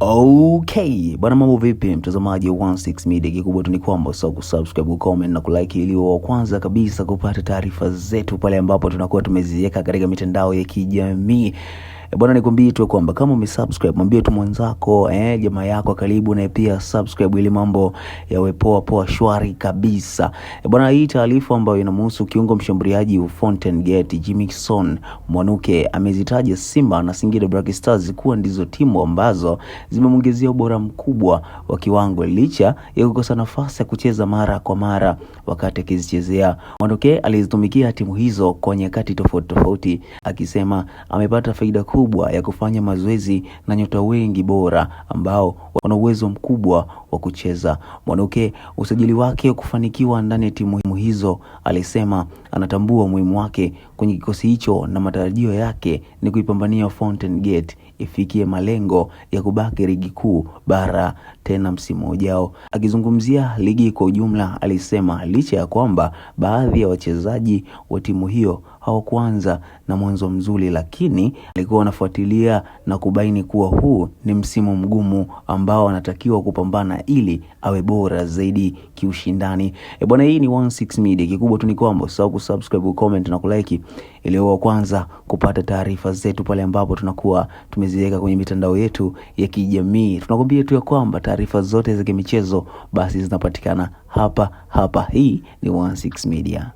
Okay, bwana mambo vipi mtazamaji wa 16 Media? Kikubwa tu ni kwamba usahau kusubscribe, comment na kulike ili wa kwanza kabisa kupata taarifa zetu pale ambapo tunakuwa tumeziweka katika mitandao ya kijamii. Bwana nikwambie tu kwamba kama umesubscribe mwambie tu mwenzako jamaa yako karibu na pia subscribe ili mambo yawe poa shwari kabisa. Bwana hii taarifa ambayo inamhusu kiungo mshambuliaji wa Fountain Gate Jimison Mwanuke amezitaja Simba na Singida Black Stars kuwa ndizo timu ambazo zimemongezea ubora mkubwa wa kiwango licha ya kukosa nafasi ya kucheza mara kwa mara wakati akizichezea. Mwanuke alizitumikia timu hizo kwa nyakati tofauti akisema amepata faida kubwa ya kufanya mazoezi na nyota wengi bora ambao wana uwezo mkubwa wa kucheza. Mwanuke usajili wake kufanikiwa ndani ya timu hizo, alisema anatambua umuhimu wake kwenye kikosi hicho na matarajio yake ni kuipambania Fountain Gate ifikie malengo ya kubaki ligi kuu bara tena msimu ujao. Akizungumzia ligi kwa ujumla, alisema licha ya kwamba baadhi ya wachezaji wa timu hiyo hawakuanza na mwanzo mzuri, lakini alikuwa anafuatilia na kubaini kuwa huu ni msimu mgumu ambao anatakiwa kupambana ili awe bora zaidi kiushindani. Bwana hii ni 16 Media. Kikubwa tu ni kwamba usahau kusubscribe, comment na kulike ili wa kwanza kupata taarifa zetu pale ambapo tunakuwa tumeziweka kwenye mitandao yetu ya kijamii. Tunakwambia tu ya kwamba taarifa zote za michezo basi zinapatikana hapa. Hii ni 16 Media.